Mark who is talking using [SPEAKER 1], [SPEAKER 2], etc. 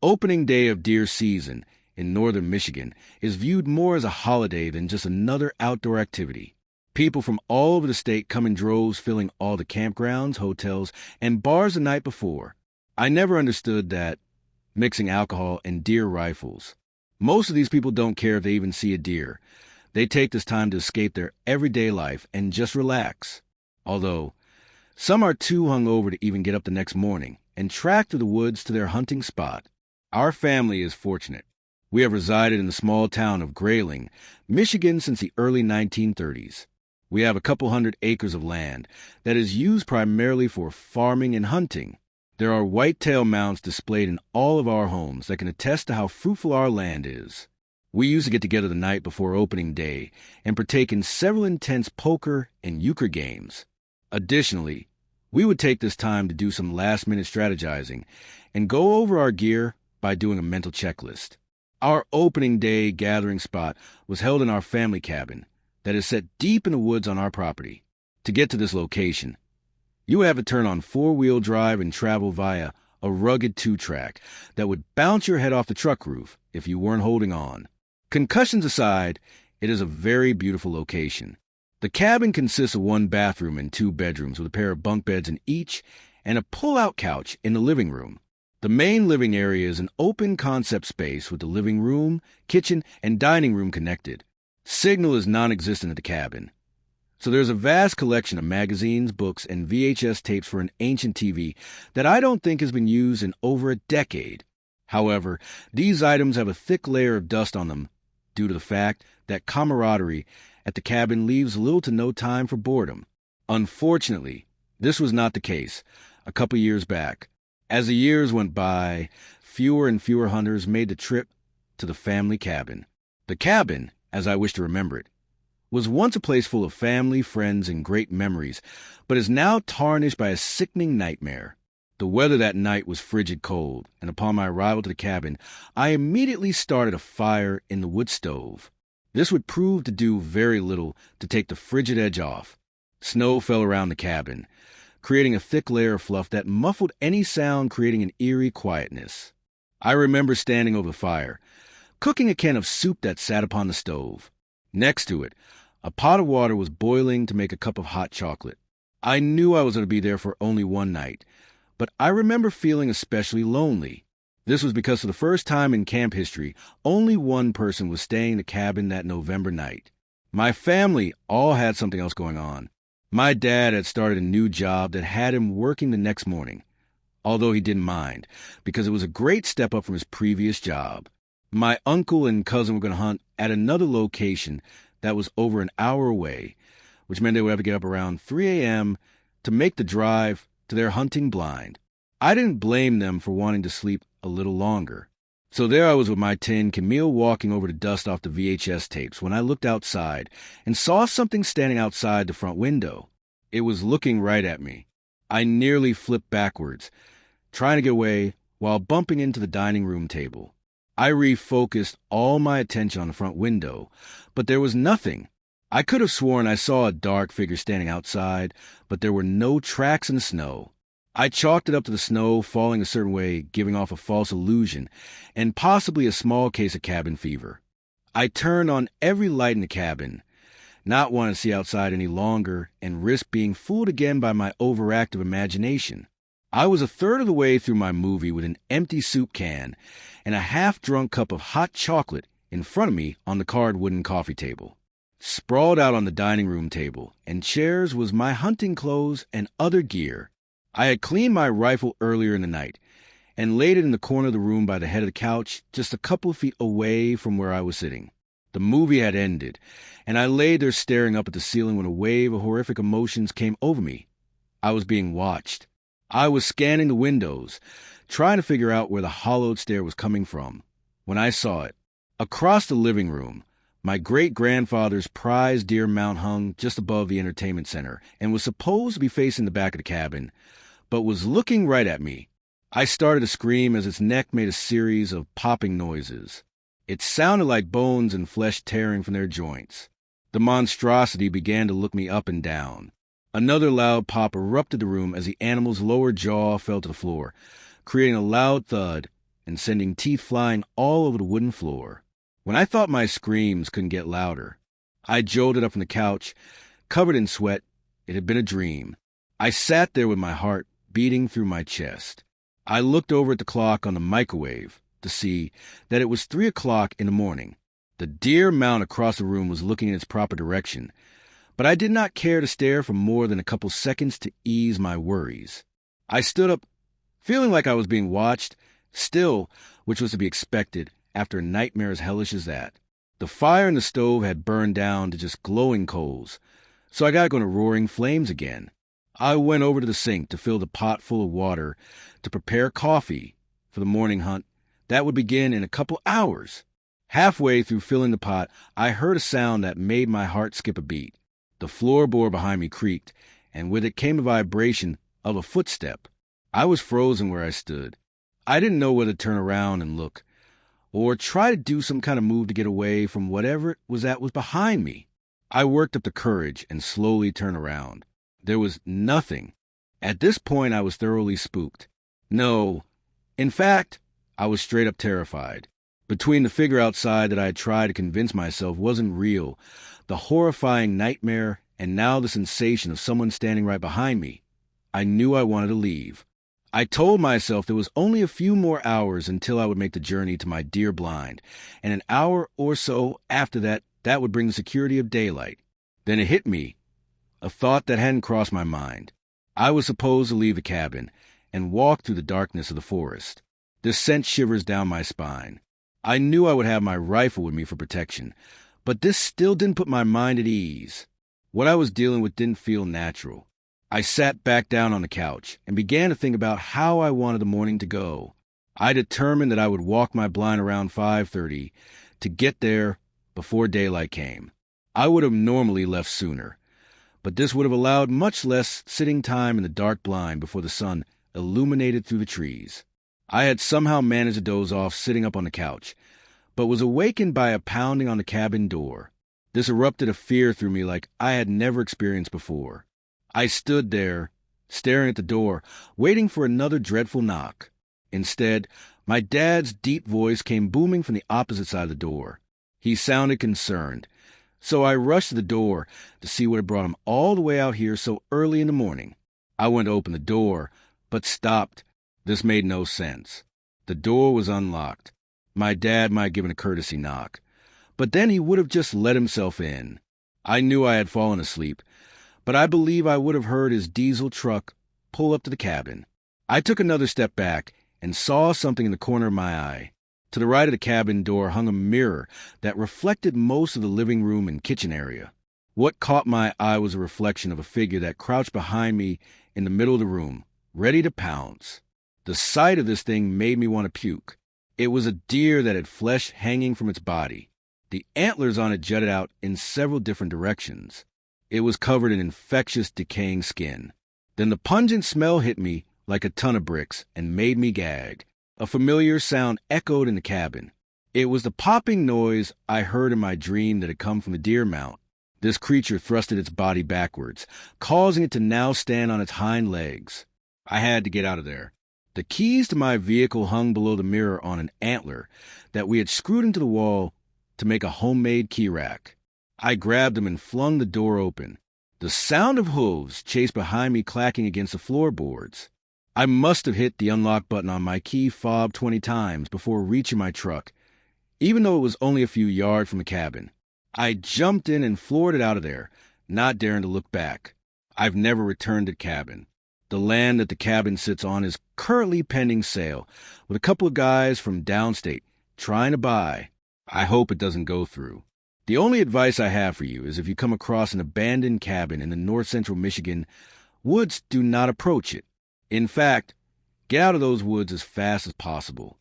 [SPEAKER 1] Opening day of deer season in northern Michigan is viewed more as a holiday than just another outdoor activity. People from all over the state come in droves, filling all the campgrounds, hotels, and bars the night before. I never understood that mixing alcohol and deer rifles. Most of these people don't care if they even see a deer. They take this time to escape their everyday life and just relax. Although, some are too hungover to even get up the next morning and track through the woods to their hunting spot. Our family is fortunate. We have resided in the small town of Grayling, Michigan since the early 1930s. We have a couple hundred acres of land that is used primarily for farming and hunting. There are whitetail mounts displayed in all of our homes that can attest to how fruitful our land is. We used to get together the night before opening day and partake in several intense poker and euchre games. Additionally, we would take this time to do some last-minute strategizing and go over our gear by doing a mental checklist. Our opening day gathering spot was held in our family cabin that is set deep in the woods on our property. To get to this location, you would have to turn on four-wheel drive and travel via a rugged two-track that would bounce your head off the truck roof if you weren't holding on. Concussions aside, it is a very beautiful location. The cabin consists of one bathroom and two bedrooms with a pair of bunk beds in each and a pull-out couch in the living room. The main living area is an open concept space with the living room, kitchen, and dining room connected. Signal is non-existent at the cabin, so there's a vast collection of magazines, books, and VHS tapes for an ancient TV that I don't think has been used in over a decade. However, these items have a thick layer of dust on them due to the fact that camaraderie at the cabin leaves little to no time for boredom. Unfortunately, this was not the case a couple years back. As the years went by, fewer and fewer hunters made the trip to the family cabin. The cabin, as I wish to remember it, was once a place full of family, friends, and great memories, but is now tarnished by a sickening nightmare. The weather that night was frigid cold, and upon my arrival to the cabin, I immediately started a fire in the wood stove. This would prove to do very little to take the frigid edge off. Snow fell around the cabin, creating a thick layer of fluff that muffled any sound, creating an eerie quietness. I remember standing over the fire, cooking a can of soup that sat upon the stove. Next to it, a pot of water was boiling to make a cup of hot chocolate. I knew I was going to be there for only one night, but I remember feeling especially lonely. This was because for the first time in camp history, only one person was staying in the cabin that November night. My family all had something else going on. My dad had started a new job that had him working the next morning, although he didn't mind, because it was a great step up from his previous job. My uncle and cousin were going to hunt at another location that was over an hour away, which meant they would have to get up around 3 a.m. to make the drive to their hunting blind. I didn't blame them for wanting to sleep a little longer. So there I was with my tin Camille walking over to dust off the VHS tapes when I looked outside and saw something standing outside the front window. It was looking right at me. I nearly flipped backwards, trying to get away while bumping into the dining room table. I refocused all my attention on the front window, but there was nothing. I could have sworn I saw a dark figure standing outside, but there were no tracks in the snow. I chalked it up to the snow falling a certain way, giving off a false illusion, and possibly a small case of cabin fever. I turned on every light in the cabin, not wanting to see outside any longer and risk being fooled again by my overactive imagination. I was a third of the way through my movie with an empty soup can and a half-drunk cup of hot chocolate in front of me on the carved wooden coffee table. Sprawled out on the dining room table and chairs was my hunting clothes and other gear. I had cleaned my rifle earlier in the night and laid it in the corner of the room by the head of the couch, just a couple of feet away from where I was sitting. The movie had ended, and I lay there staring up at the ceiling when a wave of horrific emotions came over me. I was being watched. I was scanning the windows, trying to figure out where the hollowed stare was coming from, when I saw it. Across the living room, my great-grandfather's prized deer mount hung just above the entertainment center and was supposed to be facing the back of the cabin, but was looking right at me. I started to scream as its neck made a series of popping noises. It sounded like bones and flesh tearing from their joints. The monstrosity began to look me up and down. Another loud pop erupted the room as the animal's lower jaw fell to the floor, creating a loud thud and sending teeth flying all over the wooden floor. When I thought my screams couldn't get louder, I jolted up from the couch, covered in sweat. It had been a dream. I sat there with my heart beating through my chest. I looked over at the clock on the microwave to see that it was 3 o'clock in the morning. The deer mount across the room was looking in its proper direction, but I did not care to stare for more than a couple seconds to ease my worries. I stood up, feeling like I was being watched, still, which was to be expected after a nightmare as hellish as that. The fire in the stove had burned down to just glowing coals, so I got going to roaring flames again. I went over to the sink to fill the pot full of water to prepare coffee for the morning hunt that would begin in a couple hours. Halfway through filling the pot, I heard a sound that made my heart skip a beat. The floorboard behind me creaked, and with it came a vibration of a footstep. I was frozen where I stood. I didn't know whether to turn around and look, or try to do some kind of move to get away from whatever it was that was behind me. I worked up the courage and slowly turned around. There was nothing. At this point, I was thoroughly spooked. No, in fact, I was straight up terrified. Between the figure outside that I had tried to convince myself wasn't real, the horrifying nightmare, and now the sensation of someone standing right behind me, I knew I wanted to leave. I told myself there was only a few more hours until I would make the journey to my deer blind, and an hour or so after that, that would bring the security of daylight. Then it hit me, a thought that hadn't crossed my mind. I was supposed to leave the cabin and walk through the darkness of the forest. This sent shivers down my spine. I knew I would have my rifle with me for protection, but this still didn't put my mind at ease. What I was dealing with didn't feel natural. I sat back down on the couch and began to think about how I wanted the morning to go. I determined that I would walk my blind around 5:30 to get there before daylight came. I would have normally left sooner, but this would have allowed much less sitting time in the dark blind before the sun illuminated through the trees. I had somehow managed to doze off sitting up on the couch, but was awakened by a pounding on the cabin door. This erupted a fear through me like I had never experienced before. I stood there, staring at the door, waiting for another dreadful knock. Instead, my dad's deep voice came booming from the opposite side of the door. He sounded concerned, so I rushed to the door to see what had brought him all the way out here so early in the morning. I went to open the door, but stopped. This made no sense. The door was unlocked. My dad might give it a courtesy knock, but then he would have just let himself in. I knew I had fallen asleep, but I believe I would have heard his diesel truck pull up to the cabin. I took another step back and saw something in the corner of my eye. To the right of the cabin door hung a mirror that reflected most of the living room and kitchen area. What caught my eye was a reflection of a figure that crouched behind me in the middle of the room, ready to pounce. The sight of this thing made me want to puke. It was a deer that had flesh hanging from its body. The antlers on it jutted out in several different directions. It was covered in infectious, decaying skin. Then the pungent smell hit me like a ton of bricks and made me gag. A familiar sound echoed in the cabin. It was the popping noise I heard in my dream that had come from the deer mount. This creature thrusted its body backwards, causing it to now stand on its hind legs. I had to get out of there. The keys to my vehicle hung below the mirror on an antler that we had screwed into the wall to make a homemade key rack. I grabbed them and flung the door open. The sound of hooves chased behind me, clacking against the floorboards. I must have hit the unlock button on my key fob 20 times before reaching my truck, even though it was only a few yards from the cabin. I jumped in and floored it out of there, not daring to look back. I've never returned to the cabin. The land that the cabin sits on is currently pending sale, with a couple of guys from downstate trying to buy. I hope it doesn't go through. The only advice I have for you is if you come across an abandoned cabin in the north-central Michigan woods, do not approach it. In fact, get out of those woods as fast as possible.